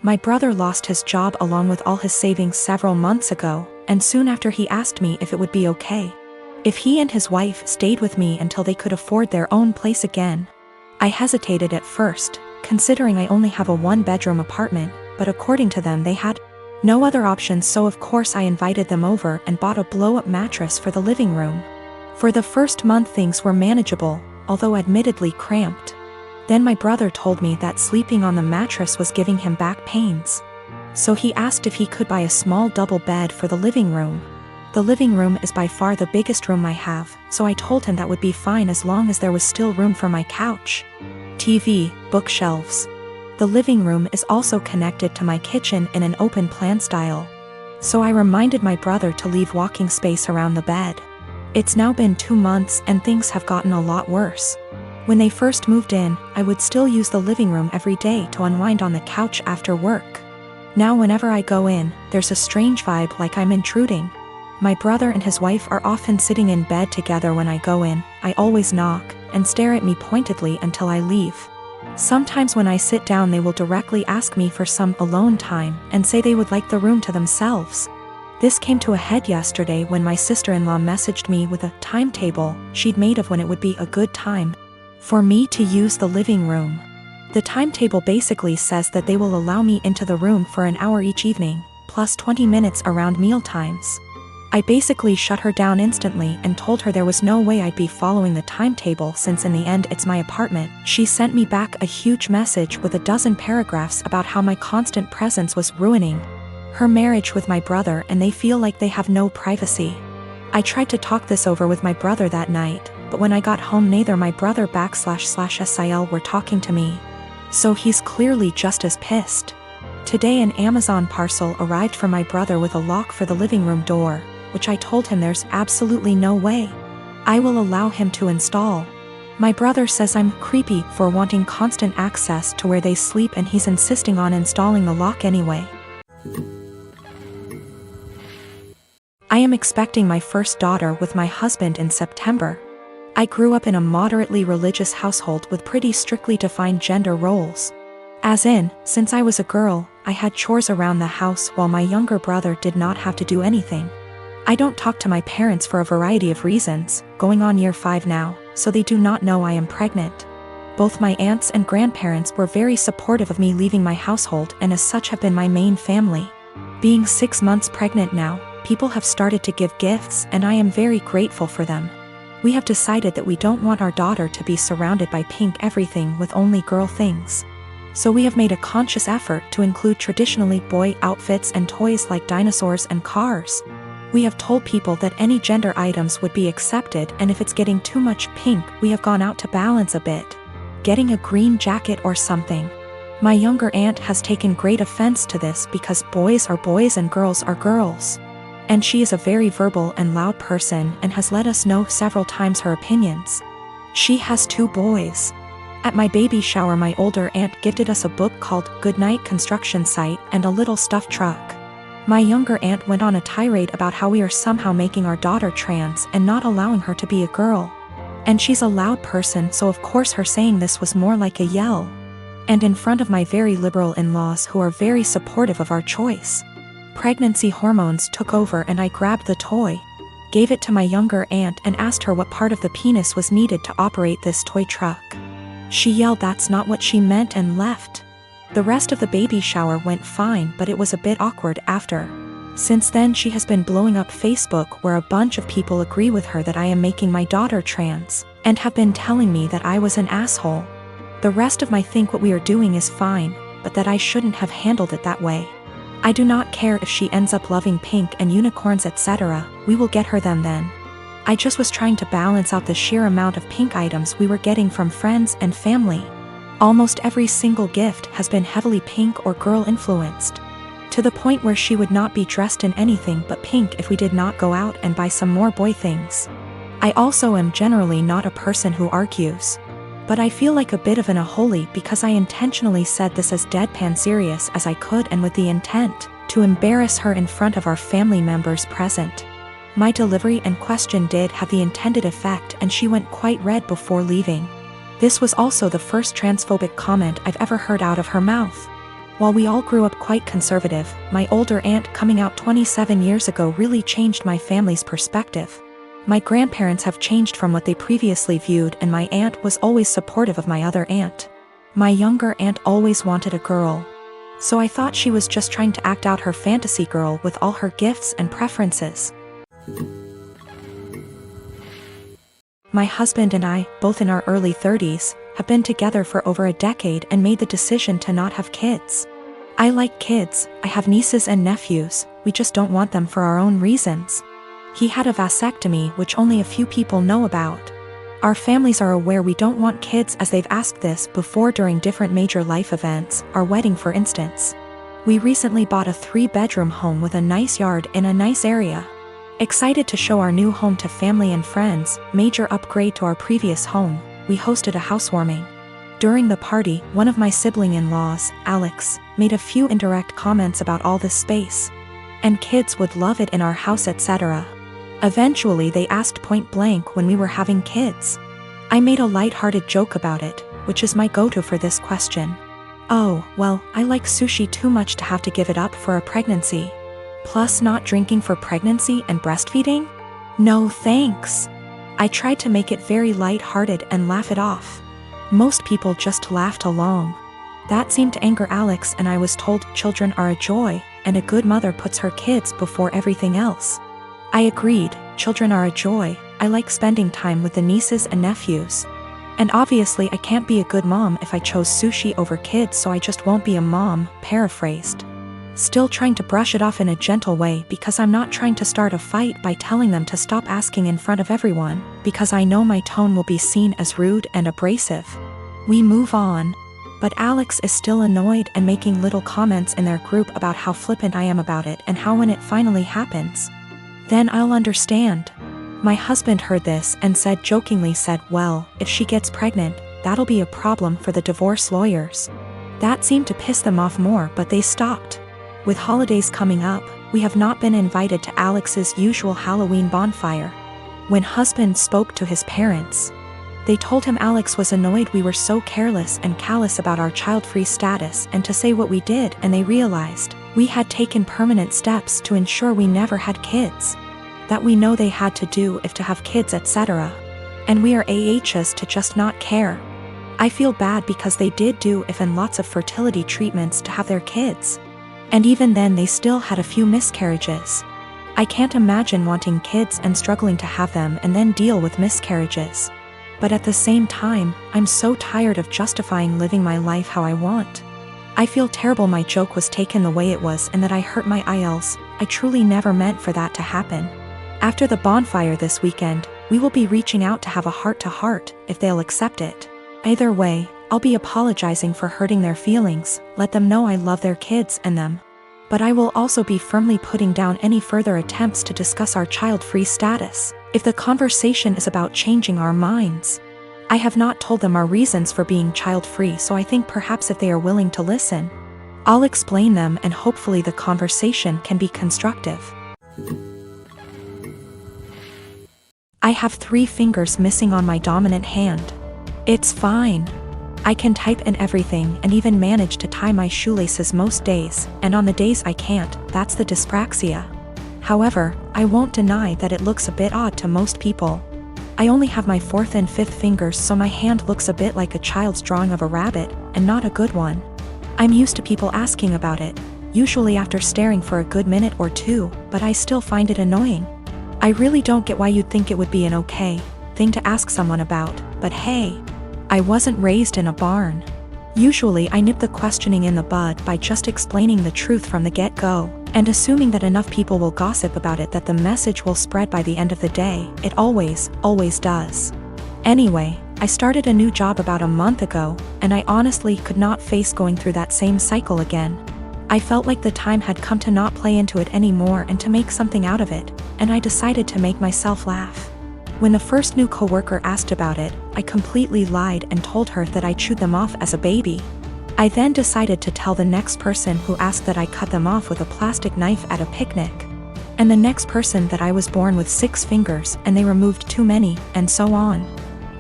My brother lost his job along with all his savings several months ago, and soon after he asked me if it would be okay if he and his wife stayed with me until they could afford their own place again. I hesitated at first, considering I only have a one-bedroom apartment, but according to them they had no other options, so of course I invited them over and bought a blow-up mattress for the living room. For the first month things were manageable, although admittedly cramped. Then my brother told me that sleeping on the mattress was giving him back pains. So he asked if he could buy a small double bed for the living room. The living room is by far the biggest room I have, so I told him that would be fine as long as there was still room for my couch, TV, bookshelves. The living room is also connected to my kitchen in an open plan style. So I reminded my brother to leave walking space around the bed. It's now been 2 months and things have gotten a lot worse. When they first moved in, I would still use the living room every day to unwind on the couch after work. Now whenever I go in, there's a strange vibe like I'm intruding. My brother and his wife are often sitting in bed together when I go in. I always knock and stare at me pointedly until I leave. Sometimes when I sit down they will directly ask me for some alone time and say they would like the room to themselves. This came to a head yesterday when my sister-in-law messaged me with a timetable she'd made of when it would be a good time for me to use the living room. The timetable basically says that they will allow me into the room for an hour each evening, plus 20 minutes around meal times. I basically shut her down instantly and told her there was no way I'd be following the timetable since in the end it's my apartment. She sent me back a huge message with a dozen paragraphs about how my constant presence was ruining her marriage with my brother and they feel like they have no privacy. I tried to talk this over with my brother that night, but when I got home neither my brother //SIL were talking to me. So he's clearly just as pissed. Today an Amazon parcel arrived for my brother with a lock for the living room door, which I told him there's absolutely no way I will allow him to install. My brother says I'm creepy for wanting constant access to where they sleep and he's insisting on installing the lock anyway. I am expecting my first daughter with my husband in September. I grew up in a moderately religious household with pretty strictly defined gender roles. As in, since I was a girl, I had chores around the house while my younger brother did not have to do anything. I don't talk to my parents for a variety of reasons, going on year 5 now, so they do not know I am pregnant. Both my aunts and grandparents were very supportive of me leaving my household and as such have been my main family. Being 6 months pregnant now, people have started to give gifts and I am very grateful for them. We have decided that we don't want our daughter to be surrounded by pink everything with only girl things. So we have made a conscious effort to include traditionally boy outfits and toys like dinosaurs and cars. We have told people that any gender items would be accepted and if it's getting too much pink we have gone out to balance a bit, getting a green jacket or something. My younger aunt has taken great offense to this because boys are boys and girls are girls. And she is a very verbal and loud person and has let us know several times her opinions. She has 2 boys. At my baby shower my older aunt gifted us a book called Goodnight Construction Site and a little stuffed truck. My younger aunt went on a tirade about how we are somehow making our daughter trans and not allowing her to be a girl. And she's a loud person so of course her saying this was more like a yell. And in front of my very liberal in-laws who are very supportive of our choice. Pregnancy hormones took over and I grabbed the toy, gave it to my younger aunt and asked her what part of the penis was needed to operate this toy truck. She yelled that's not what she meant and left. The rest of the baby shower went fine but it was a bit awkward after. Since then she has been blowing up Facebook where a bunch of people agree with her that I am making my daughter trans, and have been telling me that I was an asshole. The rest of my think what we are doing is fine, but that I shouldn't have handled it that way. I do not care if she ends up loving pink and unicorns etc., we will get her them then. I just was trying to balance out the sheer amount of pink items we were getting from friends and family. Almost every single gift has been heavily pink or girl influenced. To the point where she would not be dressed in anything but pink if we did not go out and buy some more boy things. I also am generally not a person who argues. But I feel like a bit of an unholy because I intentionally said this as deadpan serious as I could and with the intent to embarrass her in front of our family members present. My delivery and question did have the intended effect and she went quite red before leaving. This was also the first transphobic comment I've ever heard out of her mouth. While we all grew up quite conservative, my older aunt coming out 27 years ago really changed my family's perspective. My grandparents have changed from what they previously viewed, and my aunt was always supportive of my other aunt. My younger aunt always wanted a girl. So I thought she was just trying to act out her fantasy girl with all her gifts and preferences. My husband and I, both in our early 30s, have been together for over a decade and made the decision to not have kids. I like kids, I have nieces and nephews, we just don't want them for our own reasons. He had a vasectomy, which only a few people know about. Our families are aware we don't want kids, as they've asked this before during different major life events, our wedding for instance. We recently bought a 3-bedroom home with a nice yard in a nice area. Excited to show our new home to family and friends, major upgrade to our previous home, we hosted a housewarming. During the party, one of my sibling-in-laws, Alex, made a few indirect comments about all this space. And kids would love it in our house, etc. Eventually they asked point blank when we were having kids. I made a light-hearted joke about it, which is my go-to for this question. Oh, well, I like sushi too much to have to give it up for a pregnancy. Plus not drinking for pregnancy and breastfeeding? No thanks. I tried to make it very light-hearted and laugh it off. Most people just laughed along. That seemed to anger Alex, and I was told children are a joy, and a good mother puts her kids before everything else. I agreed, children are a joy, I like spending time with the nieces and nephews. And obviously I can't be a good mom if I chose sushi over kids, so I just won't be a mom, paraphrased. Still trying to brush it off in a gentle way, because I'm not trying to start a fight by telling them to stop asking in front of everyone, because I know my tone will be seen as rude and abrasive. We move on. But Alex is still annoyed and making little comments in their group about how flippant I am about it and how when it finally happens, then I'll understand. My husband heard this and jokingly said, well, if she gets pregnant, that'll be a problem for the divorce lawyers. That seemed to piss them off more, but they stopped. With holidays coming up, we have not been invited to Alex's usual Halloween bonfire. When husband spoke to his parents, they told him Alex was annoyed we were so careless and callous about our child-free status and to say what we did, and they realized we had taken permanent steps to ensure we never had kids. That we know they had to do if to have kids, etc. And we are AHs to just not care. I feel bad because they did do if and lots of fertility treatments to have their kids. And even then they still had a few miscarriages. I can't imagine wanting kids and struggling to have them and then deal with miscarriages. But at the same time, I'm so tired of justifying living my life how I want. I feel terrible my joke was taken the way it was and that I hurt my IELTS. I truly never meant for that to happen. After the bonfire this weekend, we will be reaching out to have a heart-to-heart, if they'll accept it. Either way, I'll be apologizing for hurting their feelings, let them know I love their kids and them. But I will also be firmly putting down any further attempts to discuss our child-free status, if the conversation is about changing our minds. I have not told them our reasons for being child-free, so I think perhaps if they are willing to listen, I'll explain them and hopefully the conversation can be constructive. I have 3 fingers missing on my dominant hand. It's fine. I can type and everything and even manage to tie my shoelaces most days, and on the days I can't, that's the dyspraxia. However, I won't deny that it looks a bit odd to most people. I only have my 4th and 5th fingers, so my hand looks a bit like a child's drawing of a rabbit, and not a good one. I'm used to people asking about it, usually after staring for a good minute or 2, but I still find it annoying. I really don't get why you'd think it would be an okay thing to ask someone about, but hey, I wasn't raised in a barn. Usually I nip the questioning in the bud by just explaining the truth from the get-go, and assuming that enough people will gossip about it that the message will spread by the end of the day. It always does. Anyway, I started a new job about a month ago, and I honestly could not face going through that same cycle again. I felt like the time had come to not play into it anymore and to make something out of it, and I decided to make myself laugh. When the first new coworker asked about it, I completely lied and told her that I chewed them off as a baby. I then decided to tell the next person who asked that I cut them off with a plastic knife at a picnic. And the next person that I was born with 6 fingers and they removed too many, and so on.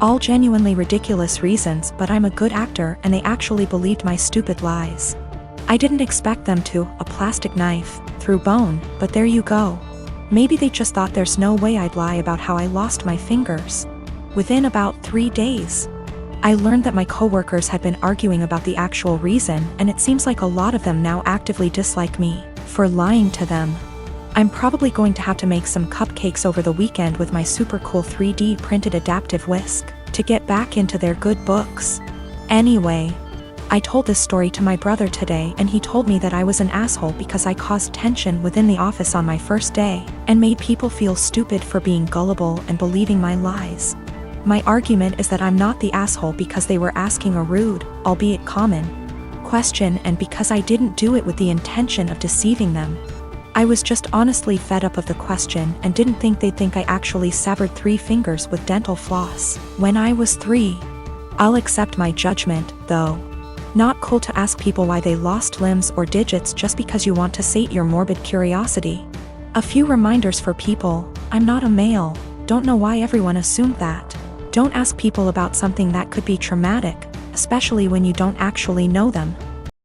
All genuinely ridiculous reasons, but I'm a good actor and they actually believed my stupid lies. I didn't expect them to, a plastic knife, through bone, but there you go. Maybe they just thought there's no way I'd lie about how I lost my fingers. Within about 3 days, I learned that my coworkers had been arguing about the actual reason, and it seems like a lot of them now actively dislike me for lying to them. I'm probably going to have to make some cupcakes over the weekend with my super cool 3D printed adaptive whisk to get back into their good books. Anyway, I told this story to my brother today, and he told me that I was an asshole because I caused tension within the office on my first day and made people feel stupid for being gullible and believing my lies. My argument is that I'm not the asshole because they were asking a rude, albeit common, question, and because I didn't do it with the intention of deceiving them. I was just honestly fed up of the question and didn't think they'd think I actually severed 3 fingers with dental floss when I was 3. I'll accept my judgment, though. Not cool to ask people why they lost limbs or digits just because you want to sate your morbid curiosity. A few reminders for people: I'm not a male. Don't know why everyone assumed that. Don't ask people about something that could be traumatic, especially when you don't actually know them.